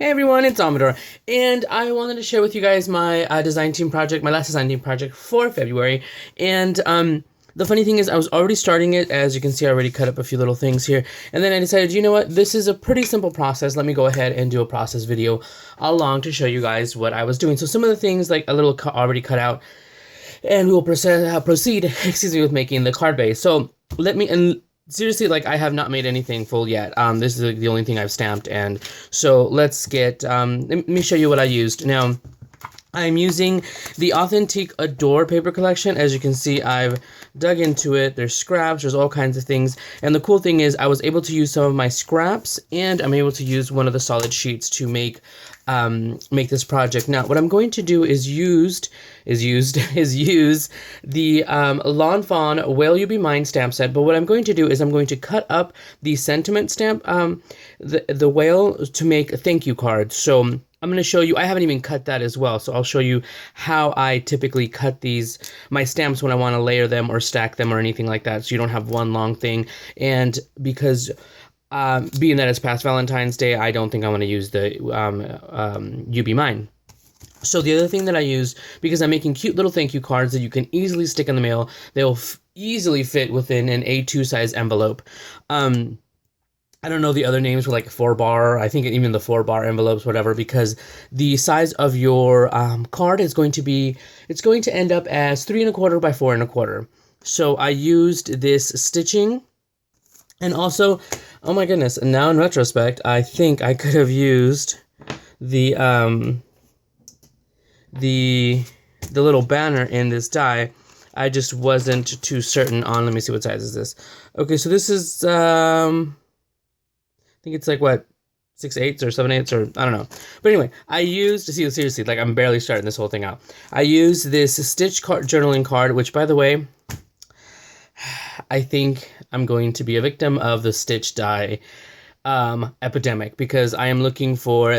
Hey everyone, it's Amador, and I wanted to share with you guys my design team project, my last design team project for February. And the funny thing is, I was already starting it. As you can see, I already cut up a few little things here. And then I decided, you know what, this is a pretty simple process. Let me go ahead and do a process video along to show you guys what I was doing. So some of the things, like a little already cut out, and we will proceed, excuse me, with making the card base. So let me, and seriously, like, I have not made anything full yet. This is the only thing I've stamped, and so let's get, let me show you what I used. Now, I'm using the Authentique Adore paper collection. As you can see, I've dug into it. There's scraps, there's all kinds of things, and the cool thing is I was able to use some of my scraps, and I'm able to use one of the solid sheets to make this project. Now, what I'm going to do is use the Lawn Fawn Whale You Be Mine stamp set. But what I'm going to do is I'm going to cut up the sentiment stamp, the whale, to make thank you cards. So I'm going to show you, I haven't even cut that as well, so I'll show you how I typically cut my stamps when I want to layer them or stack them or anything like that, so you don't have one long thing. And because being that it's past Valentine's Day, I don't think I want to use the You Be Mine. So the other thing that I use, because I'm making cute little thank you cards that you can easily stick in the mail, they'll easily fit within an A2 size envelope. I don't know the other names for, like, 4-bar, I think even the 4-bar envelopes, whatever, because the size of your card is going to be, it's going to end up as 3 1/4 by 4 1/4. So I used this stitching, and also, oh my goodness, now in retrospect, I think I could have used the little banner in this die. I just wasn't too certain on, let me see, what size is this? Okay, so this is, I think it's like, what, 6/8 or 7/8 or I don't know. But anyway, I used, seriously, like, I'm barely starting this whole thing out. I used this stitch card, journaling card, which, by the way, I think I'm going to be a victim of the stitch die epidemic, because I am looking for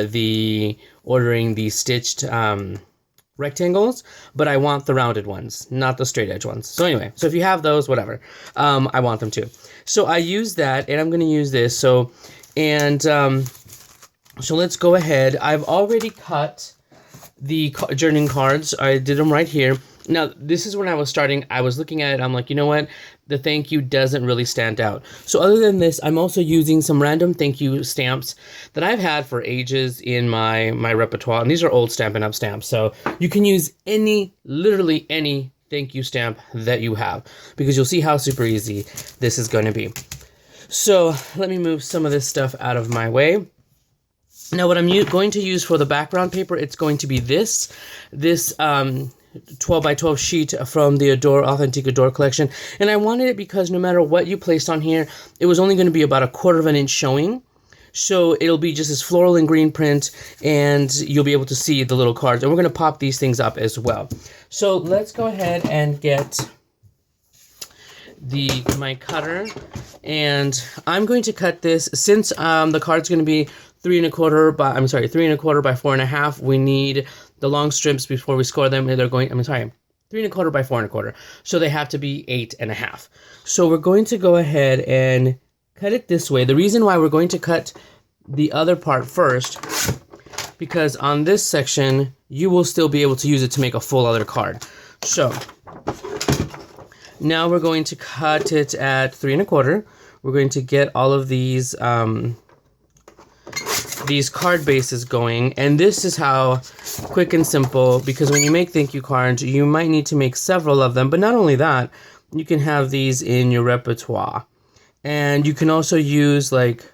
ordering the stitched rectangles, but I want the rounded ones, not the straight edge ones. So anyway, so if you have those, whatever, I want them too. So I use that, and I'm going to use this. So let's go ahead. I've already cut the journaling cards. I did them right here. Now, this is when I was starting. I was looking at it. I'm like, you know what? The thank you doesn't really stand out. So other than this, I'm also using some random thank you stamps that I've had for ages in my repertoire. And these are old Stampin' Up! Stamps. So you can use literally any thank you stamp that you have, because you'll see how super easy this is going to be. So let me move some of this stuff out of my way. Now, what I'm going to use for the background paper, it's going to be this 12 by 12 sheet from the Authentique Adore collection. And I wanted it because no matter what you placed on here, it was only going to be about 1/4 of an inch showing. So it'll be just this floral and green print, and you'll be able to see the little cards. And we're going to pop these things up as well. So let's go ahead and get my cutter, and I'm going to cut this, since the card's going to be 3 1/4 by 4 1/2. We need the long strips before we score them. They're going, 3 1/4 by 4 1/4. So they have to be 8 1/2. So we're going to go ahead and cut it this way. The reason why we're going to cut the other part first, because on this section, you will still be able to use it to make a full other card. So now we're going to cut it at 3 1/4. We're going to get all of these card bases going, and this is how quick and simple, because when you make thank you cards, you might need to make several of them, but not only that, you can have these in your repertoire. And you can also use, like,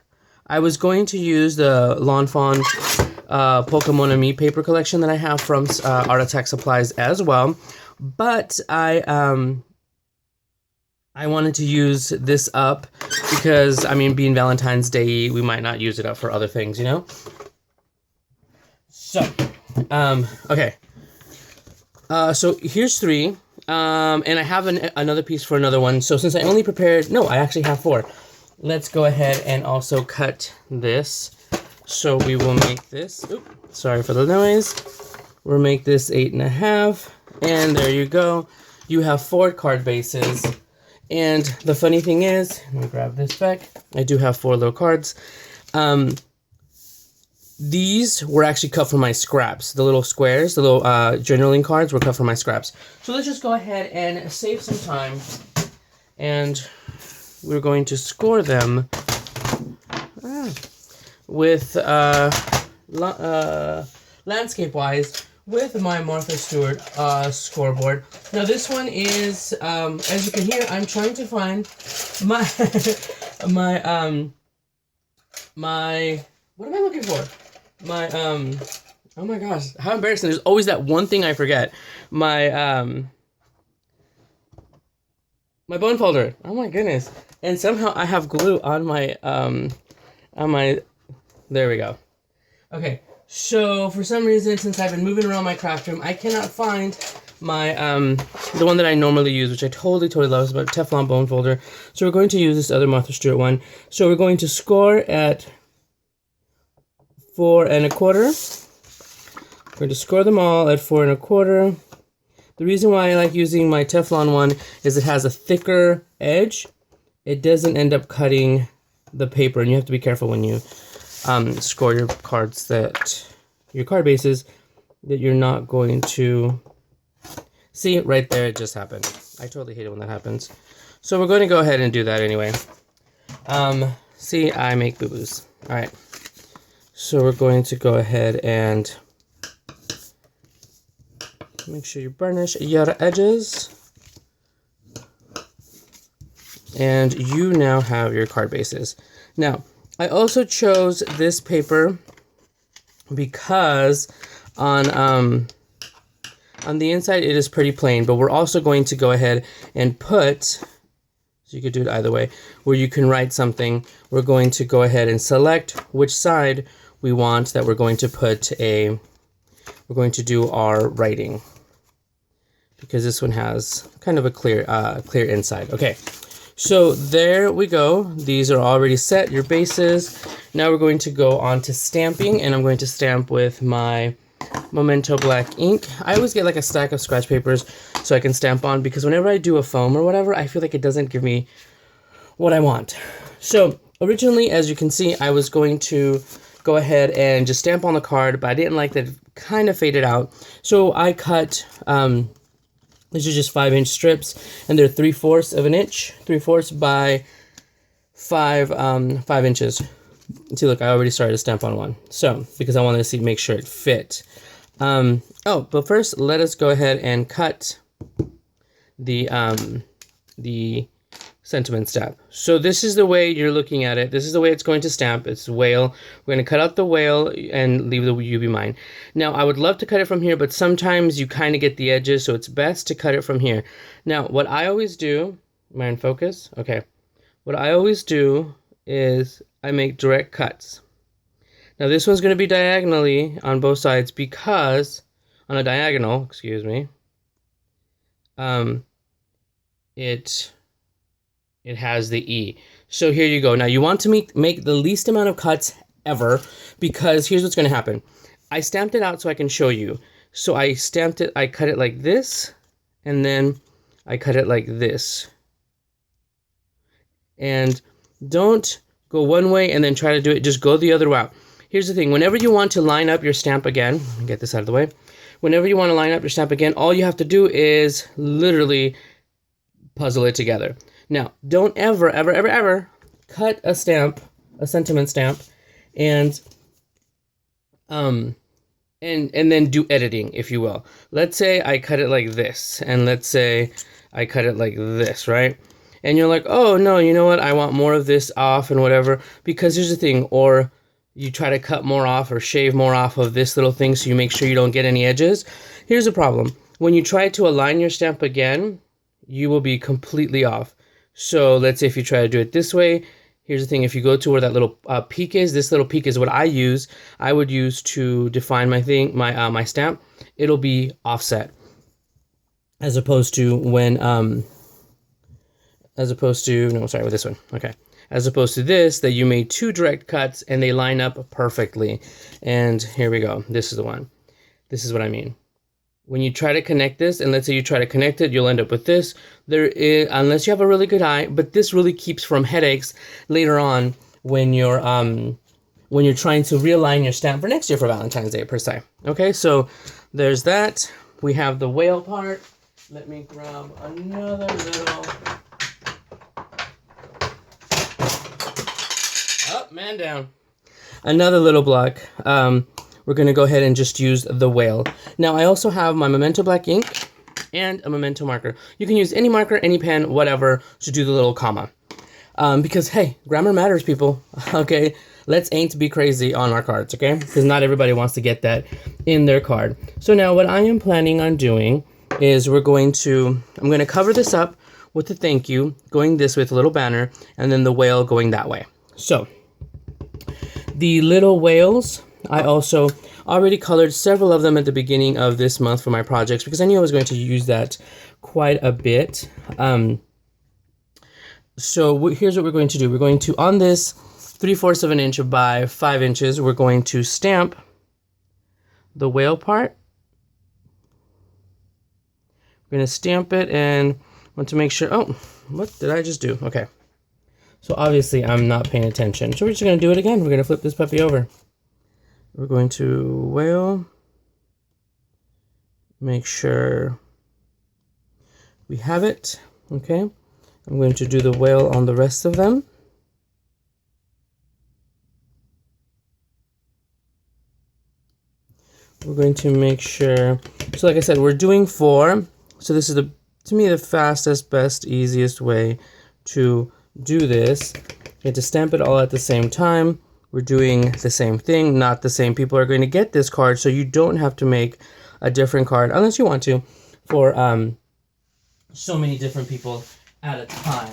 I was going to use the Lawn Fawn Polka Mon Ami paper collection that I have from ArtAttack supplies as well, but I wanted to use this up because, I mean, being Valentine's Day, we might not use it up for other things, you know? So, okay. So here's 3, and I have another piece for another one. So since I only prepared, no, I actually have 4. Let's go ahead and also cut this. So we will make this, sorry for the noise. We'll make this 8 1/2, and there you go. You have 4 card bases. And the funny thing is, let me grab this back. I do have 4 little cards. these were actually cut from my scraps. The little squares, the little journaling cards were cut from my scraps. So let's just go ahead and save some time. And we're going to score them with landscape-wise with my Martha Stewart scoreboard. Now this one is, as you can hear, I'm trying to find my my what am I looking for? My oh my gosh, how embarrassing! There's always that one thing I forget. My my bone folder. Oh my goodness! And somehow I have glue on my There we go. Okay, so for some reason, since I've been moving around my craft room, I cannot find my the one that I normally use, which I totally love. It's about Teflon bone folder. So we're going to use this other Martha Stewart one. So we're going to score at 4 1/4. We're going to score them all at 4 1/4. The reason why I like using my Teflon one is it has a thicker edge. It doesn't end up cutting the paper, and you have to be careful when you score your cards, that your card bases, that you're not going to see it right there. It just happened. I totally hate it when that happens. So we're going to go ahead and do that anyway. See, I make boo-boos. All right. So we're going to go ahead and make sure you burnish your edges. And you now have your card bases. Now, I also chose this paper because on the inside it is pretty plain, but we're also going to go ahead and put, so you could do it either way, where you can write something. We're going to go ahead and select which side we want that we're going to we're going to do our writing, because this one has kind of a clear inside. Okay, so there we go. These are already set, your bases. Now we're going to go on to stamping, and I'm going to stamp with my Memento black ink. I always get like a stack of scratch papers so I can stamp on, because whenever I do a foam or whatever, I feel like it doesn't give me what I want. So originally, as you can see, I was going to go ahead and just stamp on the card, but I didn't like that it kind of faded out. So I cut, these are just 5-inch strips, and they're 3/4 of an inch, 3/4 by 5 inches. See, look, I already started to stamp on one. So, because I wanted to see, make sure it fit. Oh, but first, let us go ahead and cut the sentiment stamp. So this is the way you're looking at it. This is the way it's going to stamp. It's whale. We're going to cut out the whale and leave the "You Be Mine." Now, I would love to cut it from here, but sometimes you kind of get the edges, so it's best to cut it from here. Now, what I always do, am I in focus? Okay. What I always do is I make direct cuts. Now, this one's going to be diagonally on both sides, because on a diagonal, excuse me, it has the E. So here you go. Now you want to make the least amount of cuts ever, because here's what's going to happen. I stamped it out so I can show you. So I stamped it, I cut it like this, and then I cut it like this. And don't go one way and then try to do it. Just go the other route. Here's the thing. Whenever you want to line up your stamp again, get this out of the way. Whenever you want to line up your stamp again, all you have to do is literally puzzle it together. Now, don't ever cut a stamp, a sentiment stamp, and then do editing, if you will. Let's say I cut it like this, and let's say I cut it like this, right? And you're like, oh no, you know what? I want more of this off and whatever. Because here's the thing, or you try to cut more off or shave more off of this little thing so you make sure you don't get any edges. Here's the problem. When you try to align your stamp again, you will be completely off. So let's say if you try to do it this way, here's the thing. If you go to where that little peak is, this little peak is what I use. I would use to define my thing, my stamp. It'll be offset, as opposed to when no, sorry, with this one. Okay. As opposed to this, that you made 2 direct cuts and they line up perfectly. And here we go. This is the one. This is what I mean. When you try to connect this, and let's say you try to connect it, you'll end up with this. There is, unless you have a really good eye, but this really keeps from headaches later on when you're when you're trying to realign your stamp for next year for Valentine's Day per se. Okay, so there's that. We have the whale part. Let me grab another little... Oh, man down. Another little block. We're going to go ahead and just use the whale. Now, I also have my Memento black ink and a Memento marker. You can use any marker, any pen, whatever, to do the little comma. Because, hey, grammar matters, people. Okay, let's aim to be crazy on our cards, okay? Because not everybody wants to get that in their card. So now what I am planning on doing is I'm going to cover this up with the thank you, going this with a little banner, and then the whale going that way. So, the little whales, I also already colored several of them at the beginning of this month for my projects because I knew I was going to use that quite a bit. So here's what we're going to do. We're going to, on this 3/4 of an inch by 5 inches, we're going to stamp the whale part. We're going to stamp it and want to make sure, oh, what did I just do? Okay. So obviously I'm not paying attention. So we're just going to do it again. We're going to flip this puppy over. We're going to whale. Make sure we have it. Okay. I'm going to do the whale on the rest of them. We're going to make sure, so like I said, we're doing 4. So this is to me, the fastest, best, easiest way to do this. You have to stamp it all at the same time. We're doing the same thing. Not the same people are going to get this card, so you don't have to make a different card unless you want to for so many different people at a time.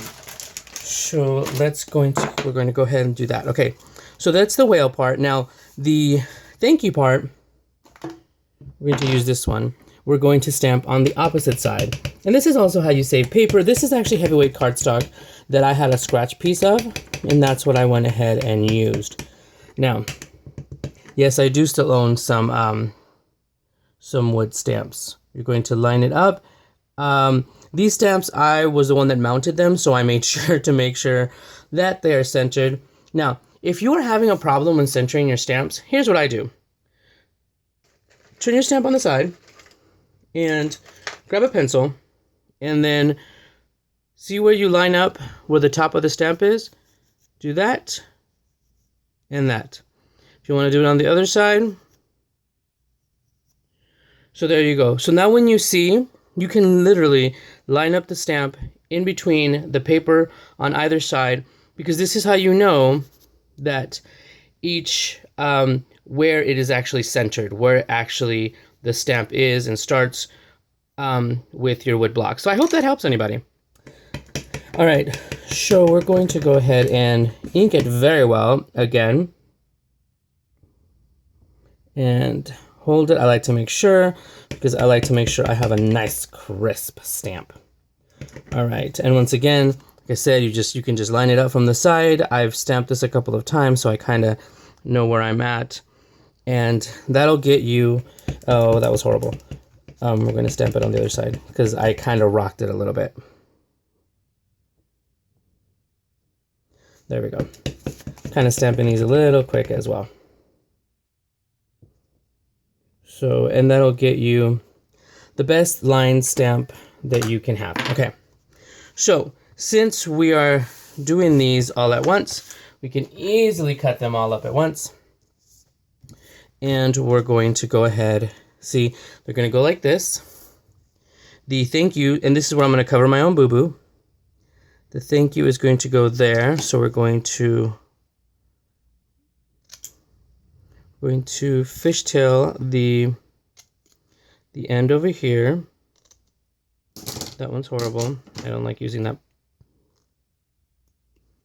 So we're going to go ahead and do that. Okay, so that's the whale part. Now the thank you part, we're going to use this one. We're going to stamp on the opposite side. And this is also how you save paper. This is actually heavyweight cardstock that I had a scratch piece of, and that's what I went ahead and used. Now, yes, I do still own some wood stamps. You're going to line it up. These stamps, I was the one that mounted them, so I made sure to make sure that they are centered. Now, if you are having a problem when centering your stamps, here's what I do. Turn your stamp on the side and grab a pencil and then see where you line up where the top of the stamp is. Do that and that. If you want to do it on the other side. So there you go. So now when you see, you can literally line up the stamp in between the paper on either side, because this is how you know that each where it is actually centered, where actually the stamp is and starts with your wood block. So I hope that helps anybody. All right, so we're going to go ahead and ink it very well again. And hold it. I like to make sure, because I like to make sure I have a nice crisp stamp. All right, and once again, like I said, you can just line it up from the side. I've stamped this a couple of times, so I kind of know where I'm at. And that'll get you, oh, that was horrible. We're going to stamp it on the other side because I kind of rocked it a little bit. There we go. Kind of stamping these a little quick as well. So, and that'll get you the best line stamp that you can have. Okay. So, since we are doing these all at once, we can easily cut them all up at once. And we're going to go ahead, see, they're going to go like this. The thank you, and this is where I'm going to cover my own boo-boo. The thank you is going to go there, so we're going to fishtail the end over here. That one's horrible. I don't like using that.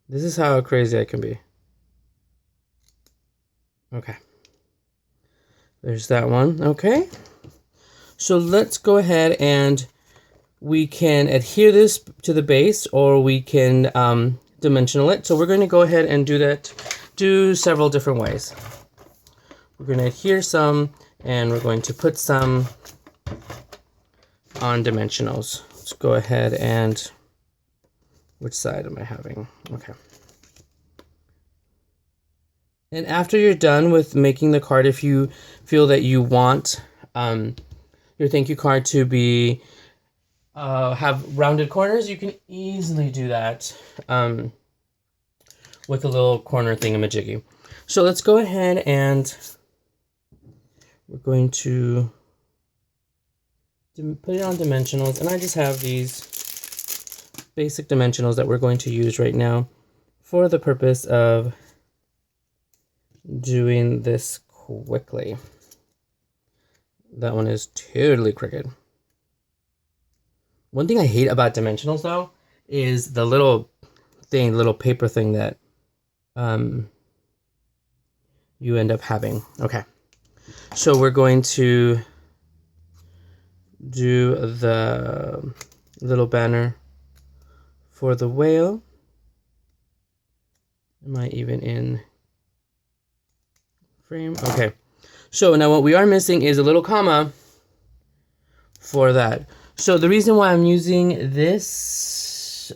This is how crazy I can be. Okay. There's that one. Okay. So let's go ahead and we can adhere this to the base, or we can dimensional it. So we're going to go ahead and do several different ways. We're going to adhere some, and we're going to put some on dimensionals. Let's go ahead and, which side am I having? Okay. And after you're done with making the card, if you feel that you want your thank you card to be have rounded corners, you can easily do that with a little corner thingamajiggy. So let's go ahead and we're going to put it on dimensionals, and I just have these basic dimensionals that we're going to use right now for the purpose of doing this quickly. That one is totally crooked. One thing I hate about dimensionals though is the little thing, little paper thing that you end up having. Okay, so we're going to do the little banner for the whale. Am I even in frame? Okay, so now what we are missing is a little comma for that. So the reason why I'm using this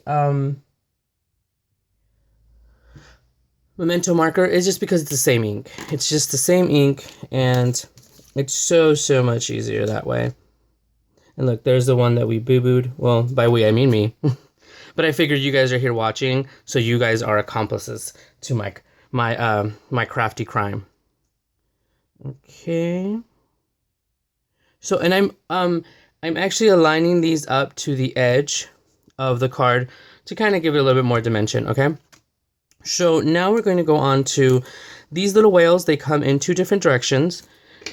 memento marker is just because it's the same ink. It's just the same ink, and it's so much easier that way. And look, there's the one that we boo-booed. Well, by we, I mean me. But I figured you guys are here watching, so you guys are accomplices to my crafty crime. Okay. So, and I'm actually aligning these up to the edge of the card to kind of give it a little bit more dimension, okay? So now we're going to go on to these little whales. They come in two different directions,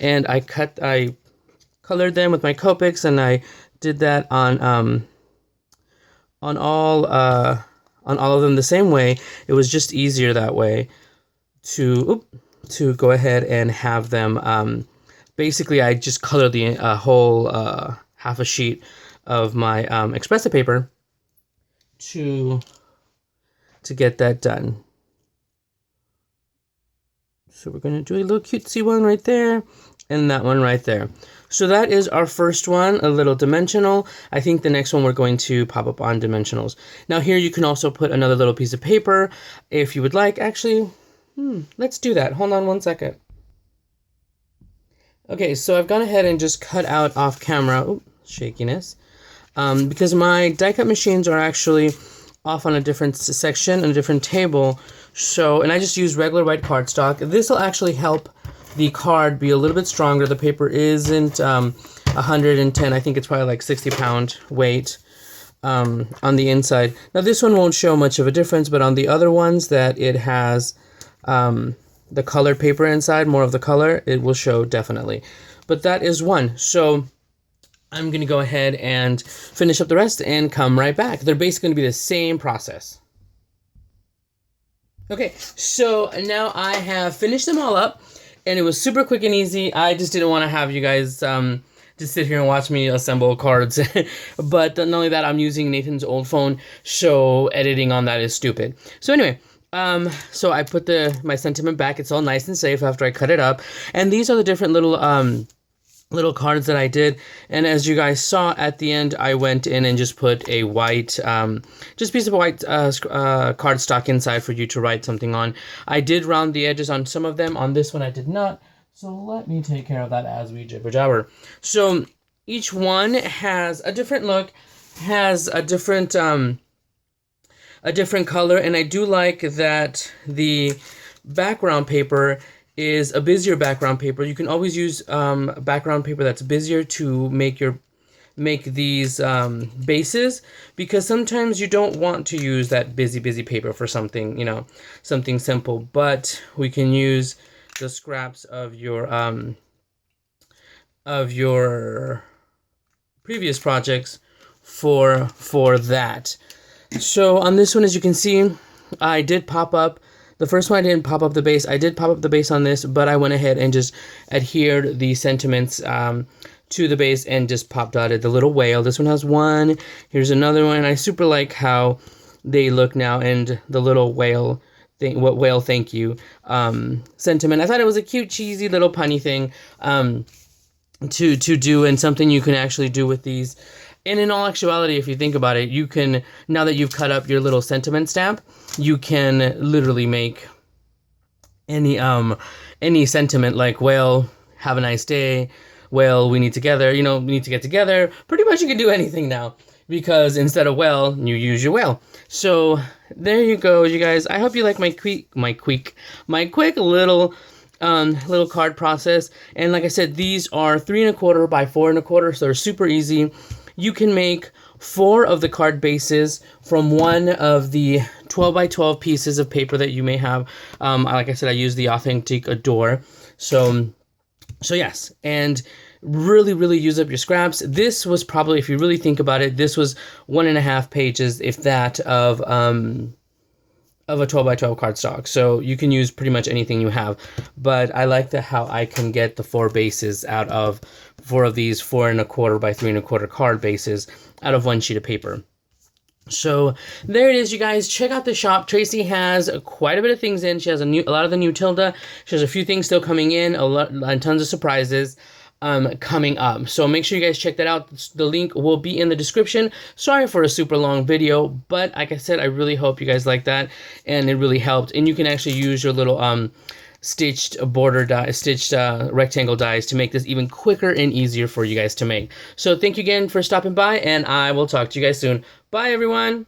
and I colored them with my Copics, and I did that on all of them the same way. It was just easier that way to go ahead and have them. Basically, I just colored the whole half a sheet of my Expressa paper to get that done. So we're going to do a little cutesy one right there, and that one right there. So that is our first one, a little dimensional. I think the next one we're going to pop up on dimensionals. Now here you can also put another little piece of paper if you would like. Actually, let's do that. Hold on one second. Okay, so I've gone ahead and just cut out off camera, shakiness, because my die cut machines are actually off on a different section, on a different table. So, and I just use regular white cardstock. This will actually help the card be a little bit stronger. The paper isn't 110, I think it's probably like 60-pound weight on the inside. Now this one won't show much of a difference, but on the other ones that it has the colored paper inside, more of the color, it will show definitely. But that is one. So I'm going to go ahead and finish up the rest and come right back. They're basically going to be the same process. Okay, so now I have finished them all up, and it was super quick and easy. I just didn't want to have you guys just sit here and watch me assemble cards. But not only that, I'm using Nathan's old phone, so editing on that is stupid. So anyway, so I put my sentiment back. It's all nice and safe after I cut it up. And these are the different little cards that I did, and as you guys saw at the end, I went in and just put a white just piece of white cardstock inside for you to write something on. I did round the edges on some of them. On this one I did not, so let me take care of that as we jibber jabber. So each one has a different look, has a different color, and I do like that the background paper is a busier background paper. You can always use background paper that's busier to make these bases, because sometimes you don't want to use that busy paper for something, something simple, but we can use the scraps of your previous projects for that. So on this one, as you can see, I did pop up. The first one I didn't pop up the base. I did pop up the base on this, but I went ahead and just adhered the sentiments to the base and just pop dotted the little whale. This one has one. Here's another one. I super like how they look now, and the little whale thing, whale thank you sentiment. I thought it was a cute, cheesy little punny thing to do, and something you can actually do with these. And in all actuality, if you think about it, you can, now that you've cut up your little sentiment stamp, you can literally make any sentiment like whale, have a nice day, whale, we need together, you know, we need to get together. Pretty much you can do anything now because instead of well, you use your whale. So there you go, you guys. I hope you like my quick little card process. And like I said, these are 3 1/4 by 4 1/4, so they're super easy. You can make 4 of the card bases from one of the 12 by 12 pieces of paper that you may have. Like I said, I use the Authentique Adore. So yes, and really use up your scraps. This was probably, if you really think about it, this was 1.5 pages, if that, of a 12 by 12 cardstock. So you can use pretty much anything you have. But I like how I can get the 4 bases out of 4 of these 4 1/4 by 3 1/4 card bases out of one sheet of paper. So there it is, you guys. Check out the shop. Tracy has quite a bit of things in. She has a lot of the new Tilda. She has a few things still coming in, and tons of surprises coming up. So make sure you guys check that out. The link will be in the description. Sorry for a super long video, but like I said, I really hope you guys like that, and it really helped. And you can actually use your little stitched rectangle dies to make this even quicker and easier for you guys to make. So thank you again for stopping by, and I will talk to you guys soon. Bye, everyone.